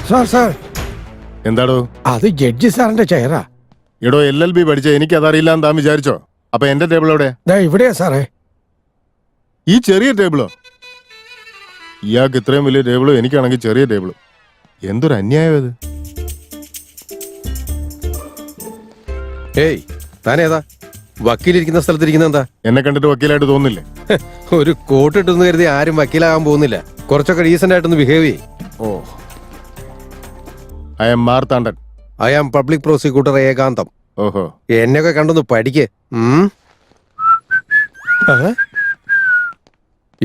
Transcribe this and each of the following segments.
Sir എന്താടോ? അത് judge സാറിന്റെ ചെയറാ. എടോ LLB പഠിച്ച എനിക്ക് അതറിയില്ലാന്ന് താൻ വിചാരിച്ചോ? അപ്പൊ എന്റെ ടേബിൾ എവിടെ? ഇവിടെയാ സാറേ. ഈ ചെറിയ ടേബിളോ? ഇയാൾക്ക് ഇത്രയും വലിയ ടേബിളും എനിക്കാണെങ്കിൽ ചെറിയ ടേബിളും. എന്തൊരു അന്യായം ഇത്. ഏയ് താനേതാ? വക്കീലിരിക്കുന്ന സ്ഥലത്തിരിക്കുന്ന എന്താ? എന്നെ കണ്ടിട്ട് വക്കീലായിട്ട് തോന്നില്ലേ? ഒരു കോട്ട് ഇട്ടെന്ന് കരുതി ആരും വക്കീലാകാൻ പോകുന്നില്ല. കുറച്ചൊക്കെ ഡീസന്റ് ആയിട്ടൊന്ന് ബിഹേവ് ചെയ്യും. Oh, I am Marthandan. I am public prosecutor Ekantham. ഓഹോ, എന്നെയൊക്കെ കണ്ടൊന്ന് പഠിക്ക്.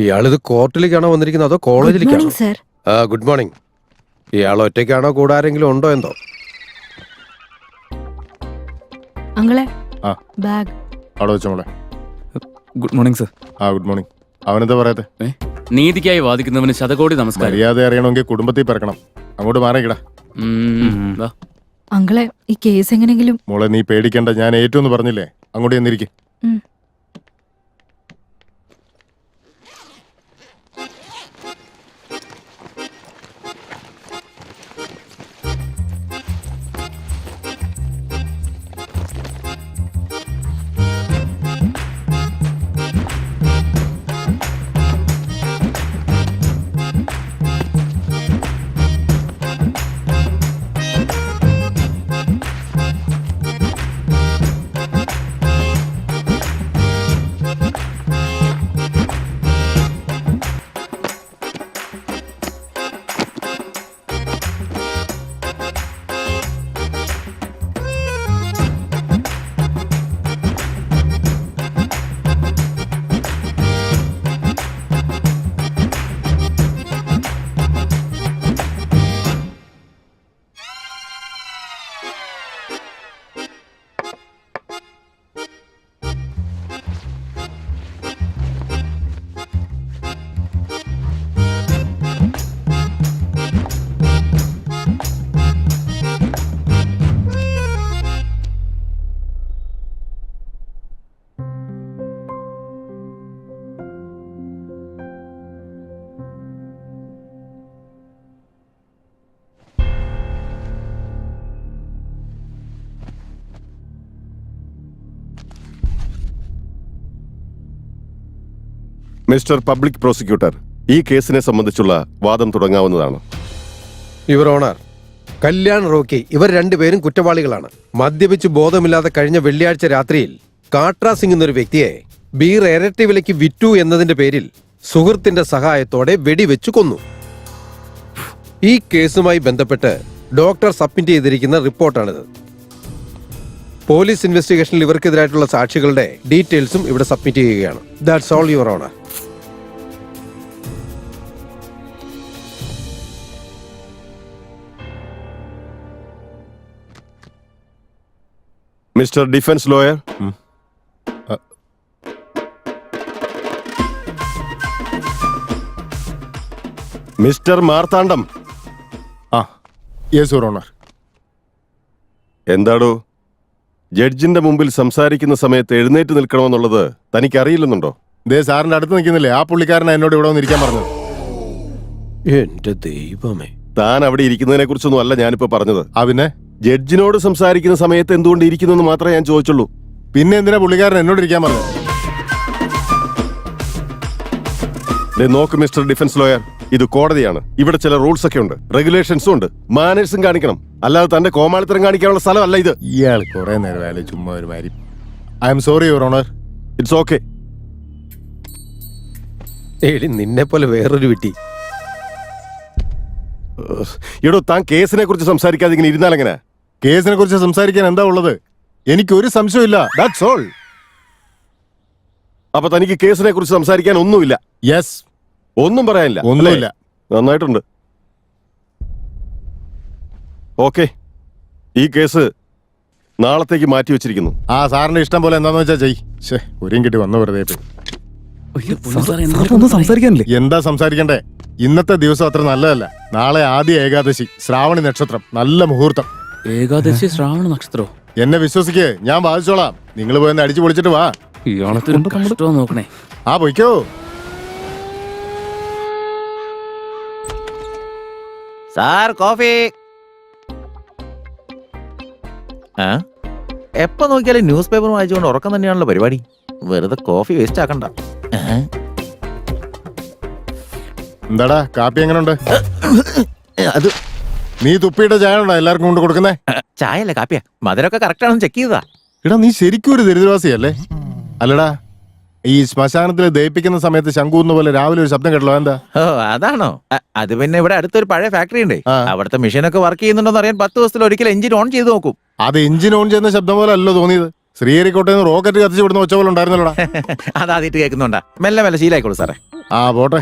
ഇയാളിത് കോർട്ടിലേക്കാണോ വന്നിരിക്കുന്നത് അതോ കോളേജിലേക്കാണോ? Good morning. ഇയാൾ ഒറ്റയ്ക്കാണോ കൂടെ ആരെങ്കിലും ഉണ്ടോ എന്തോ? അങ്ങളെ ആ ബാഗ് അവിടെ വെച്ചോ മോളെ. Good morning sir. ആ ഗുഡ് മോർണിംഗ്. അവനെന്താ പറയത്തെ? നീതിക്കായി വാദിക്കുന്നവന് ശതകോടി നമസ്കാരം. മര്യാദ അറിയണമെങ്കിൽ കുടുംബത്തിൽ പിറക്കണം. അങ്ങോട്ട് മാറിക്കിടാ. അങ്ങളെ ഈ കേസ് എങ്ങനെങ്കിലും. മോളെ നീ പേടിക്കണ്ട, ഞാൻ ഏറ്റവും പറഞ്ഞില്ലേ. അങ്ങോട്ട് ചെന്നിരിക്കും. മിസ്റ്റർ പബ്ലിക് പ്രോസിക്യൂട്ടർ, ഈ കേസിനെ സംബന്ധിച്ചുള്ള വാദം തുടങ്ങാവുന്നതാണ്. യുവർ ഓണർ, കല്യാൺ റോക്കി ഇവർ രണ്ടുപേരും കുറ്റവാളികളാണ്. മദ്യപിച്ച് ബോധമില്ലാതെ കഴിഞ്ഞ വെള്ളിയാഴ്ച രാത്രിയിൽ കാട്രാ സിംഗ് എന്നൊരു വ്യക്തിയെ ബീർ ഇരട്ടി വിലയ്ക്ക് വിറ്റു എന്നതിന്റെ പേരിൽ സുഹൃത്തിന്റെ സഹായത്തോടെ വെടിവെച്ചു കൊന്നു. ഈ കേസുമായി ബന്ധപ്പെട്ട് ഡോക്ടർ സബ്മിറ്റ് ചെയ്തിരിക്കുന്ന റിപ്പോർട്ടാണിത്. പോലീസ് ഇൻവെസ്റ്റിഗേഷനിൽ ഇവർക്കെതിരായിട്ടുള്ള സാക്ഷികളുടെ ഡീറ്റെയിൽസും ഇവിടെ സബ്മിറ്റ് ചെയ്യുകയാണ്. That's all your honour. Mister defence lawyer, mister Marthandam. ആ യെസ് യുവർ ഓണർ. എന്താടോ, ജഡ്ജിന്റെ മുമ്പിൽ സംസാരിക്കുന്ന സമയത്ത് എഴുന്നേറ്റ് നിൽക്കണമെന്നുള്ളത് തനിക്ക് അറിയില്ലെന്നുണ്ടോ? ദേ സാറിന്റെ അടുത്ത് നിൽക്കുന്നില്ലേ ആ പുള്ളിക്കാരനെ എന്നോട് ഇവിടെ വന്നിരിക്കാൻ പറഞ്ഞത്. എന്റെ ദൈവമേ, താൻ അവിടെ ഇരിക്കുന്നതിനെ കുറിച്ചൊന്നും അല്ല ഞാനിപ്പോ പറഞ്ഞത്. പിന്നെ ജഡ്ജിനോട് സംസാരിക്കുന്ന സമയത്ത് എന്തുകൊണ്ട് ഇരിക്കുന്നു മാത്രമേ ഞാൻ ചോദിച്ചുള്ളൂ. പിന്നെ എന്തിനാ പുള്ളിക്കാരൻ എന്നോട് ഇരിക്കാൻ പറഞ്ഞത്? നോക്ക് മിസ്റ്റർ ഡിഫൻസ് ലോയർ, ഇത് കോടതിയാണ്. ഇവിടെ ചില റൂൾസ് ഒക്കെ ഉണ്ട്, റെഗുലേഷൻസും ഉണ്ട്. മാനേഴ്സും കാണിക്കണം. അല്ലാതെ തന്റെ കോമാളിത്തരം കാണിക്കാനുള്ള സ്ഥലമല്ല ഇത്. ഇയാൾ കുറെ നേരം ചുമ്മാ ഒരു മാരി. I am sorry your honour. It's okay. എടി നിന്നെ പോലെ വേറൊരു വിട്ടി. എടോ, താൻ കേസിനെ കുറിച്ച് സംസാരിക്കാതെ ഇങ്ങനെ ഇരുന്നാൽ എങ്ങനെ? കേസിനെ കുറിച്ച് സംസാരിക്കാൻ എന്താ ഉള്ളത്? എനിക്കൊരു സംശയമില്ല. That's all. അപ്പൊ തനിക്ക് കേസിനെ കുറിച്ച് സംസാരിക്കാൻ ഒന്നുമില്ല? യെസ്. ഒന്നും പറയാനില്ല? ഒന്നുമില്ല. നന്നായിട്ടുണ്ട്. ഓക്കെ, ഈ കേസ് നാളത്തേക്ക് മാറ്റി വെച്ചിരിക്കുന്നു. ആ സാറിന്റെ ഇഷ്ടം പോലെ എന്താന്ന് വെച്ചാ ചെയ്. ഒരിയും കിട്ടി വന്നു വെറുതെ. സംസാരിക്കാനില്ലേ? എന്താ സംസാരിക്കണ്ടേ? ഇന്നത്തെ ദിവസം അത്ര നല്ലതല്ല. നാളെ ആദ്യ ഏകാദശി, ശ്രാവണി നക്ഷത്രം, നല്ല മുഹൂർത്തം. ഏകാദശി ശ്രാവണ നക്ഷത്രോ? എന്നെ വിശ്വസിക്ക്, ഞാൻ വാദിച്ചോളാം. നിങ്ങൾ പോയി അടിച്ചു പൊളിച്ചിട്ട് വാ. നോക്കണേ. ആ പൊയ്ക്കോ. Sir coffee. എപ്പോ നോക്കിയാലും ന്യൂസ് പേപ്പർ വായിച്ചുകൊണ്ട് ഉറക്കം തന്നെയാണല്ലോ പരിപാടി. വെറുതെ കോഫി വേസ്റ്റ് ആക്കണ്ട. എന്താടാ കാപ്പി എങ്ങനെയുണ്ട്? അത് നീ തുപ്പിയുടെ ചായ ഉണ്ടോ എല്ലാവർക്കും കൊണ്ട് കൊടുക്കുന്നേ? ചായ അല്ലേ കാപ്പിയാ? മധുരമൊക്കെ കറക്റ്റ് ആണെന്ന് ചെക്ക് ചെയ്തതാ. എടാ നീ ശരിക്കും ഒരു ദരിദ്രവാസിയല്ലേ? അല്ലടാ, ഈ ശ്മശാനത്തിൽ ദഹിപ്പിക്കുന്ന സമയത്ത് ശങ്കൂന്ന പോലെ രാവിലെ ഒരു ശബ്ദം കേട്ടല്ലോ, എന്താ? ഓ അതാണോ? അത് പിന്നെ ഇവിടെ അടുത്തൊരു പഴയ ഫാക്ടറി ഉണ്ട്. ആ. അവിടുത്തെ മെഷീനൊക്കെ വർക്ക് ചെയ്യുന്നുണ്ടോ അറിയാൻ 10 ദിവസത്തിൽ ഒരിക്കൽ എഞ്ചിൻ ഓൺ ചെയ്ത് നോക്കും. അത് എഞ്ചിൻ ഓൺ ചെയ്യുന്ന ശബ്ദം പോലെ അല്ലോ തോന്നിയത്. ശ്രീഹരിക്കോട്ടയിൽ നിന്ന് റോക്കറ്റ് കത്തിച്ച് വിടുന്ന ഒച്ച പോലെ ഉണ്ടായിരുന്നല്ലോടാ. അതാദ്യമായിട്ട് കേൾക്കുന്നുണ്ടാ. മെല്ലെ മെല്ലെ ശീലായിക്കോളൂ സാറേ. ആ പോട്ടെ,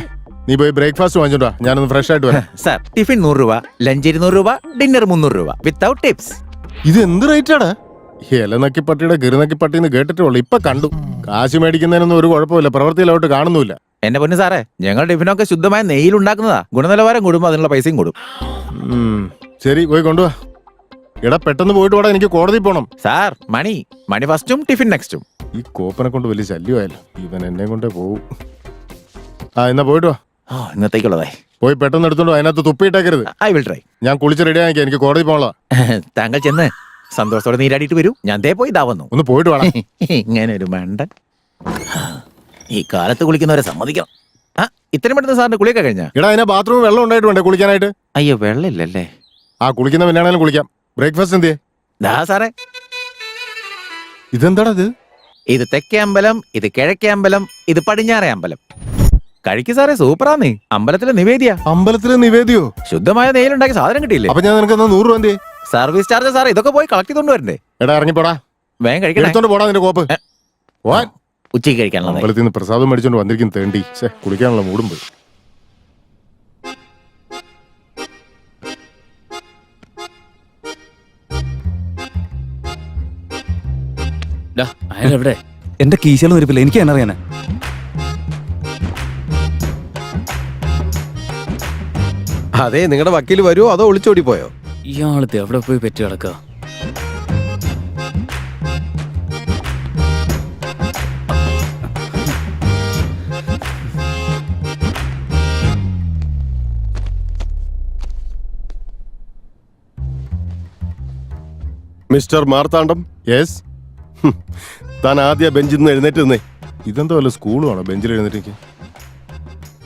നീ പോയി ബ്രേക്ക്ഫാസ്റ്റ് വാങ്ങിച്ചോണ്ടാ, ഞാനൊന്ന് ഫ്രഷ് ആയിട്ട് വരാം. സാർ ടിഫിൻ 100 രൂപ, ലഞ്ച് 200 രൂപ, ഡിന്നർ 300 രൂപ വിത്തൗട്ട് ടിപ്സ്. ഇത് എന്ത് റേറ്റാടാ? ഇലനക്കിപ്പട്ടിയുടെ ഗിരുനക്കിപ്പട്ടിന്ന് കേട്ടിട്ടുള്ളൂ, ഇപ്പൊ കണ്ടു. കാശ് മേടിക്കുന്നതിനൊന്നും ഒരു കുഴപ്പമില്ല, പ്രവൃത്തിയിലോട്ട് കാണുന്നില്ല. എന്റെ പൊന്നു സാറേ, ഞങ്ങൾ ടിഫിനൊക്കെ ശുദ്ധമായ നെയ്യിൽ ഉണ്ടാക്കുന്നതാ. ഗുണനിലവാരം കൂടുമ്പോ അതിനുള്ള പൈസയും കൂടും. ശരി, പോയി കൊണ്ടുപോവാ. എടാ പെട്ടെന്ന് പോയിട്ട് വേടാ, എനിക്ക് കോടതി പോണം. സാർ മണി ഫസ്റ്റും ടിഫിൻ നെക്സ്റ്റും. ഈ കോപ്പനെ കൊണ്ട് വലിയ ശല്യമായല്ലോ, ഇവൻ എന്നെ കൊണ്ടേ പോവും. ആ എന്നാ പോയിട്ട് വാ. ഇന്നത്തേക്കുള്ളതായി. പോയി പെട്ടെന്ന് എടുത്തോണ്ട് അതിനകത്ത് തുപ്പിയിട്ടേക്കരുത്. I will try. ഞാൻ കുളിച്ച് റെഡി ആക്കി, എനിക്ക് കോടതി പോകണല്ലോ. താങ്കൾ ചെന്ന് സന്തോഷത്തോടെ നീരാടിയിട്ട് വരൂ. ഞാൻ ദേ പോയി ഇതാ വന്നു. ഒന്ന് പോയിട്ട് വേണം. ഇങ്ങനെ ഒരു മണ്ടൻ. ഈ കാലത്ത് കുളിക്കുന്നവരെ സമ്മതിക്കണം. ഇത്രയും പെട്ടെന്ന് സാറിന്റെ കുളിയൊക്കെ കഴിഞ്ഞാ? എടാ അതിനെ ബാത്റൂമിൽ വെള്ളം ഉണ്ടായിട്ട് വേണ്ടേ കുളിക്കാനായിട്ട്? അയ്യോ വെള്ളമില്ലല്ലേ? ആ കുളിക്കുന്ന പിന്നാണേലും കുളിക്കാം. ബ്രേക്ക്ഫാസ്റ്റ് എന്തിയെ? ദാ സാറേ, ഇതെന്താടാ ഇത്? ഇത് തെക്കേ അമ്പലം, ഇത് കിഴക്കേ അമ്പലം, ഇത് പടിഞ്ഞാറേ അമ്പലം. കഴിക്ക് സാറേ, സൂപ്പറാന്നേ. അമ്പലത്തിലെ നിവേദ്യ. അമ്പലത്തിലെ നിവേദ്യോ? ശുദ്ധമായ നെയ്യിലുണ്ടാക്കിയ സാധനം കിട്ടിയില്ലേ? അപ്പൊ ഞാൻ നിനക്ക് 100 രൂപ എന്തിയെ? സർവീസ് ചാർജ് സാറേ, ഇതൊക്കെ പോയി കളക്ട് ചെയ്തോണ്ട് വരണ്ടേ? എടാ ഇറങ്ങിപ്പോടാ, വേഗം കഴിക്കണേ. എടുത്തോണ്ട് പോടാ നിന്റെ കോപ്പ്. ഉച്ചയ്ക്ക് കഴിക്കാനുള്ളത്. അമ്പലത്തിൽ നിന്ന് പ്രസാദം മേടിച്ചോണ്ട് വന്നിരിക്കും തേണ്ടി. കുളിക്കാനുള്ള മൂടും പോയി. അയാളെവിടെ? എന്റെ കീശയിലും ഇരിപ്പില്ല, എനിക്ക് തന്നെ അറിയാനാ. അതെ, നിങ്ങളുടെ വക്കീൽ വരുമോ അതോ ഒളിച്ചോടി പോയോ? ഇയാളത്തെ എവിടെ പോയി പെറ്റി കിടക്കുക? Mister Marthandam, yes. താൻ ആദ്യ ബെഞ്ചിൽ നിന്ന് എഴുന്നേറ്റ് നിന്നേ. ഇതെന്തോ വല്ല സ്കൂളുമാണോ ബെഞ്ചിൽ എഴുന്നേറ്റ്?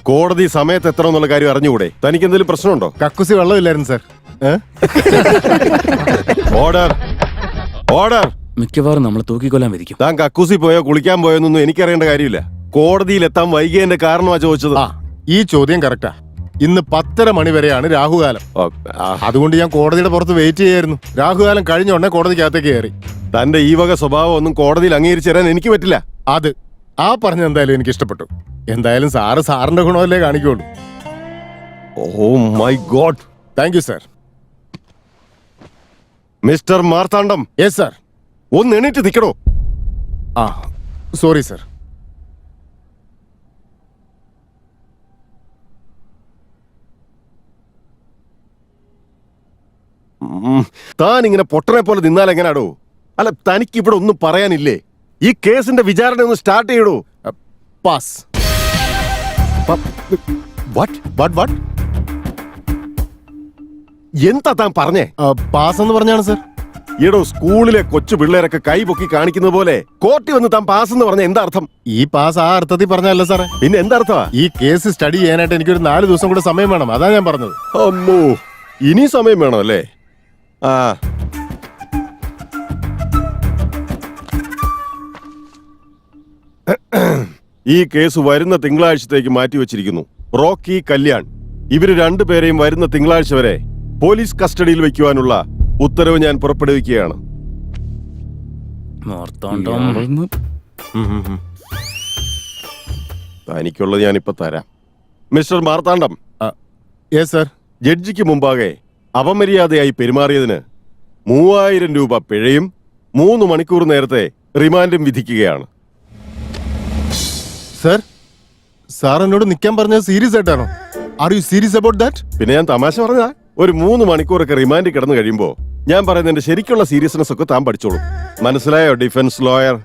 കോടതി സമയത്ത് എത്ര എന്നുള്ള കാര്യം അറിഞ്ഞുകൂടെ? തനിക്ക് എന്തെങ്കിലും പ്രശ്നമുണ്ടോ? കക്കുസി വെള്ളമില്ലായിരുന്നു സാർ. Order, order. മിക്കവാറും നമ്മളെ തൂക്കിക്കൊല്ലാൻ വിധിക്കും. താൻ കക്കൂസി പോയോ കുളിക്കാൻ പോയോന്നൊന്നും എനിക്കറിയേണ്ട കാര്യമില്ല. കോടതിയിൽ എത്താൻ വൈകിയതിന്റെ കാരണമാ ചോദിച്ചത്. ആ ഈ ചോദ്യം കറക്റ്റാ. ഇന്ന് 10:30 മണി വരെയാണ് രാഹുകാലം. അതുകൊണ്ട് ഞാൻ കോടതിയുടെ പുറത്ത് വെയിറ്റ് ചെയ്യായിരുന്നു. രാഹുകാലം കഴിഞ്ഞ ഉടനെ കോടതിക്കകത്തേക്ക് കയറി. തന്റെ ഈ വക സ്വഭാവം ഒന്നും കോടതിയിൽ അംഗീകരിച്ചു തരാൻ എനിക്ക് പറ്റില്ല. അത് ആ പറഞ്ഞ എന്തായാലും എനിക്ക് ഇഷ്ടപ്പെട്ടു. എന്തായാലും സാറിന്റെ ഗുണമല്ലേ കാണിക്കുള്ളൂ. Oh my god. Thank you sir. Mister Marthandam. Yes sir. ഒന്ന് എണീറ്റ് നിൽക്കണോ? ആ സോറി സാർ. താൻ ഇങ്ങനെ പൊട്ടനെ പോലെ നിന്നാൽ എങ്ങനാടോ? അല്ല, തനിക്ക് ഇവിടെ ഒന്നും പറയാനില്ലേ? ഈ കേസിന്റെ വിചാരണ ഒന്ന് സ്റ്റാർട്ട് ചെയ്യടോ. പാസ്. എന്താ താൻ പറഞ്ഞേ? പാസ് എന്ന് പറഞ്ഞാണ് സാർ. ഈടോ, സ്കൂളിലെ കൊച്ചു പിള്ളേരൊക്കെ കൈ പൊക്കി കാണിക്കുന്നത് പോലെ കോർട്ടിൽ വന്ന് താൻ പാസ് എന്ന് പറഞ്ഞ എന്താ അർത്ഥം? ഈ പാസ് ആ അർത്ഥത്തിൽ പറഞ്ഞല്ല സാറേ. പിന്നെ എന്താ അർത്ഥമാ? ഈ കേസ് സ്റ്റഡി ചെയ്യാനായിട്ട് എനിക്കൊരു 4 ദിവസം കൂടെ സമയം വേണം, അതാ ഞാൻ പറഞ്ഞത്. അമ്മോ, ഇനി സമയം വേണം അല്ലേ? ആ ഈ കേസ് വരുന്ന തിങ്കളാഴ്ചത്തേക്ക് മാറ്റിവെച്ചിരിക്കുന്നു. റോക്കി, കല്യാൺ ഇവര് രണ്ടുപേരെയും വരുന്ന തിങ്കളാഴ്ച വരെ പോലീസ് കസ്റ്റഡിയിൽ വയ്ക്കുവാനുള്ള ഉത്തരവ് ഞാൻ പുറപ്പെടുവിക്കുകയാണ്. തനിക്കുള്ളത് ഞാനിപ്പോ തരാം. മിസ്റ്റർ മാർത്താണ്ഡം. Yes sir. ജഡ്ജിക്ക് മുമ്പാകെ അപമര്യാദയായി പെരുമാറിയതിന് 3000 രൂപ പിഴയും 3 മണിക്കൂർ നേരത്തെ റിമാൻഡും വിധിക്കുകയാണ്. സാർ, സാർ എന്നോട് നിൽക്കാൻ പറഞ്ഞത് സീരിയസ് ആയിട്ടാണോ? Are you serious about that? പിന്നെ ഞാൻ തമാശ പറഞ്ഞാ? ഒരു 3 മണിക്കൂറൊക്കെ റിമാൻഡ് കിടന്നു കഴിയുമ്പോ ഞാൻ പറയുന്നതിന്റെ ശരിക്കുള്ള സീരിയസ്നെസ് ഒക്കെ താൻ പഠിച്ചോളൂ. മനസ്സിലായോ ഡിഫൻസ് ലോയർ?